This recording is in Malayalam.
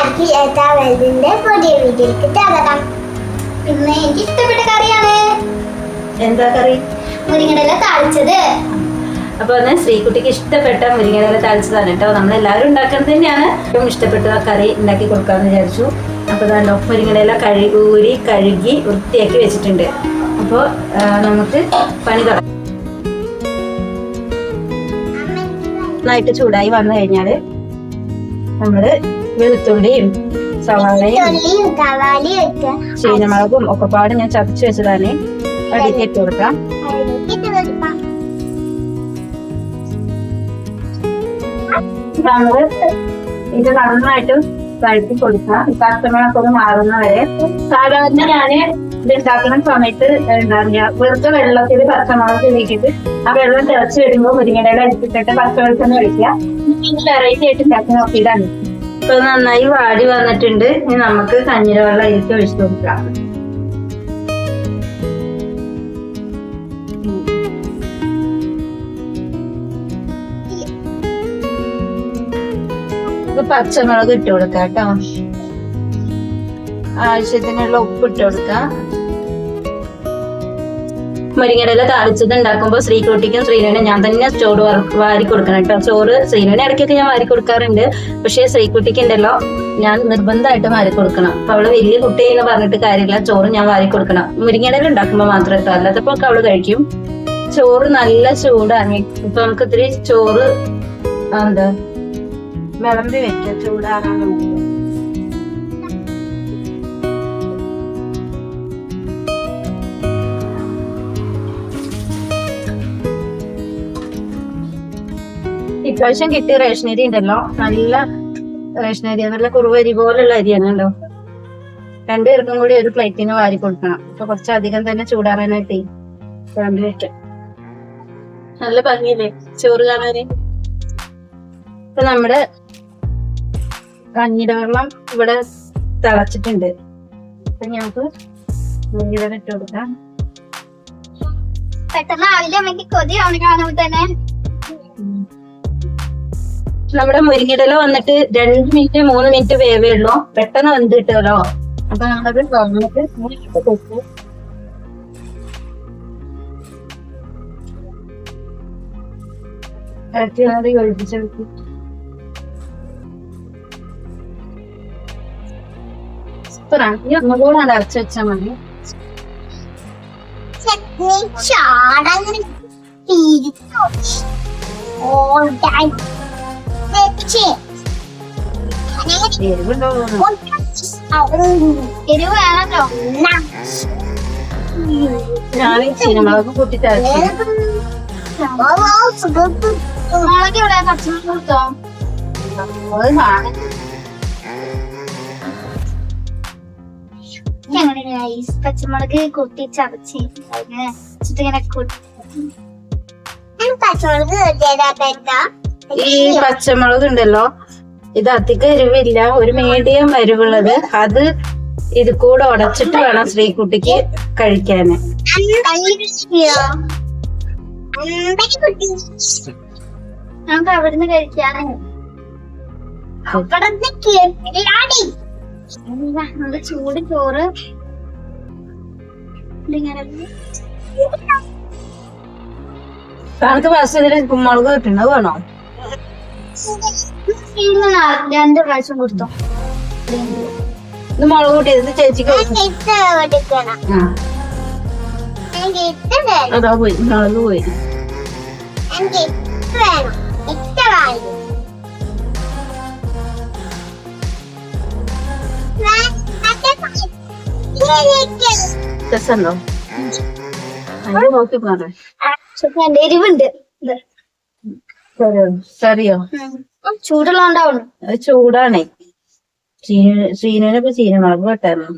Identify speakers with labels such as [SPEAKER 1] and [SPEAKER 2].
[SPEAKER 1] പുതിയ വീട്ടിലേക്ക് സ്വാഗതം. ഇന്ന് എനിക്ക് ഇഷ്ടപ്പെട്ട കറിയാണ്.
[SPEAKER 2] എന്താ കറി?
[SPEAKER 1] മുരിങ്ങയില താളിച്ചത്.
[SPEAKER 2] അപ്പൊ ശ്രീകുട്ടിക്ക് ഇഷ്ടപ്പെട്ട മുരിങ്ങയില താളിച്ചതാണ് കേട്ടോ. നമ്മളെല്ലാവരും ഉണ്ടാക്കുന്നത് തന്നെയാണ്. ഏറ്റവും ഇഷ്ടപ്പെട്ട കറി ഉണ്ടാക്കി കൊടുക്കാമെന്ന് വിചാരിച്ചു. അപ്പോൾ ഇതാണ്ടോ മുരിങ്ങയില കഴുകി വൃത്തിയാക്കി വെച്ചിട്ടുണ്ട്. അപ്പോൾ നമുക്ക് പണി തുടങ്ങാം. നന്നായിട്ട് ചൂടായി വന്നു കഴിഞ്ഞാല് നമ്മള് വെളുത്തുള്ളിയും സവാളയും ചീനമുളകും ഒക്കെ പാട് ഞാൻ ചതച്ച് വെച്ചതാണ്. അതിലേക്ക് ഇട്ട് കൊടുക്കാം. നമ്മള് ഇത് നന്നായിട്ട് വഴറ്റി കൊടുക്കാം. പച്ചമുളകൊക്കെ ഒന്ന് മാറുന്ന വരെ. സാധാരണ ഞാന് ഇത് ഉണ്ടാക്കുന്ന സമയത്ത് എന്താ പറയാ, വെറുതെ വെള്ളത്തിൽ പച്ചമുളക് ഇട്ടിട്ട് ആ വെള്ളം തിളച്ച് വരുമ്പോൾ മുരിങ്ങയില അടിച്ചിട്ടിട്ട് പച്ചവെളിച്ചെണ്ണ ഒഴിക്കുക. വെറൈറ്റി ആയിട്ട് ഉണ്ടാക്കി നോക്കിയതാണ്. ഇപ്പൊ നന്നായി വാടി വന്നിട്ടുണ്ട്. ഇനി നമുക്ക് കഞ്ഞിര വെള്ളം അതിലേക്ക് ഒഴിച്ചു കൊടുക്കാം. പച്ചമുളക് ഇട്ട് കൊടുക്കാം കേട്ടോ. ആവശ്യത്തിനുള്ള ഉപ്പ് ഇട്ട് കൊടുക്കാം. മുരിങ്ങയില താളിച്ചത് ഉണ്ടാക്കുമ്പോൾ ശ്രീകുട്ടിക്കും ശ്രീനുവിനും ഞാൻ തന്നെ ചോറ് വാരി കൊടുക്കണം കേട്ടോ. ചോറ് ശ്രീനുവിനെ ഇടയ്ക്കൊക്കെ ഞാൻ വാരി കൊടുക്കാറുണ്ട്. പക്ഷെ ശ്രീകുട്ടിക്ക് ഉണ്ടല്ലോ ഞാൻ നിർബന്ധമായിട്ട് വാരി കൊടുക്കണം. അപ്പൊ അവള് വലിയ കുട്ടി എന്ന് പറഞ്ഞിട്ട് കാര്യമില്ല, ചോറ് ഞാൻ വാരി കൊടുക്കണം. മുരിങ്ങയില ഉണ്ടാക്കുമ്പോ മാത്രം കേട്ടോ, അല്ലാത്തപ്പോ ഒക്കെ അവള് കഴിക്കും. ചോറ് നല്ല ചൂടാണ്. ഇപ്പൊ നമുക്ക് ഇത്തിരി ചോറ് എന്താ വിളമ്പി വെക്കാം. ചൂടാകാൻ നമുക്ക് ഇപ്രാവശ്യം കിട്ടിയ റേഷനരി ഉണ്ടല്ലോ, നല്ല റേഷനരി, നല്ല കുറുവരി പോലുള്ള അരിയാണ് കേട്ടോ. രണ്ടുപേർക്കും കൂടി ഒരു പ്ലേറ്റിന് വാരി കൊടുക്കണം. അപ്പൊ കുറച്ചധികം തന്നെ ചൂടാറാനായിട്ടേ ഫാമിലിയൊക്കെ നല്ല ഭംഗിയില്ലേ ചോറ് കാണാന്. ഇപ്പൊ നമ്മുടെ കഞ്ഞിയുടെ വെള്ളം ഇവിടെ തിളച്ചിട്ടുണ്ട്. അപ്പൊ ഞങ്ങൾക്ക് മുരിങ്ങയില ഇട്ട് കൊടുക്കാം.
[SPEAKER 1] പെട്ടെന്ന് രാവിലെ അമ്മയ്ക്ക് കൊതിയാണ് കാണുമ്പോൾ തന്നെ.
[SPEAKER 2] നമ്മുടെ മുരിങ്ങയില വന്നിട്ട് 2 മിനിറ്റ് 3 മിനിറ്റ് വേവേ ഉള്ളൂ. പെട്ടെന്ന് വെന്ത് കിട്ടുമല്ലോ. അപ്പൊ നമ്മളത് വന്നിട്ട് ഇറച്ചി ഒഴിപ്പിച്ചെടുക്കും. സൂപ്പറാണ്. ഇനി ഒന്നുകൂടെ അടച്ചു വെച്ചാൽ മതി.
[SPEAKER 1] എരിവ് വേണല്ലോ.
[SPEAKER 2] ഞാൻ ചീനമുളക് കൂട്ടിട്ടരച്ചു.
[SPEAKER 1] മുളക് ഇവിടെ പച്ചമുളക് കൊടുത്തോ? പച്ചമുളക് കൂട്ടി ചതച്ച് ഇങ്ങനെ
[SPEAKER 2] ഈ പച്ചമുളക് ഉണ്ടല്ലോ, ഇത് അധികം എരിവില്ല, ഒരു മീഡിയം എരിവുള്ളത്. അത് ഇത് കൂടെ ഉടച്ചിട്ട് വേണം ശ്രീകുട്ടിക്ക് കഴിക്കാന്.
[SPEAKER 1] നമുക്ക് അവിടുന്ന് കഴിക്കാന് നമ്മുടെ ചൂട് ചോറ്
[SPEAKER 2] തണുക്ക് ബസ്സിൽ കുമ്മളക് കിട്ടുന്നത് വേണോ?
[SPEAKER 1] 2 പ്രാവശ്യം കൊടുത്തോ.
[SPEAKER 2] ഇത് മുളക് കൂട്ടിയത് ചേച്ചിക്ക് അതാ പോയി, മുളക് പോയി. രസമുണ്ടോ? നോക്കി പറ.
[SPEAKER 1] എരിവുണ്ട്.
[SPEAKER 2] സറിയോ?
[SPEAKER 1] ചൂടുള്ളതുകൊണ്ടാവുന്നു.
[SPEAKER 2] അത് ചൂടാണേ. ശ്രീനുവിനൊക്കെ ചീനമുളക് പെട്ടായിരുന്നു.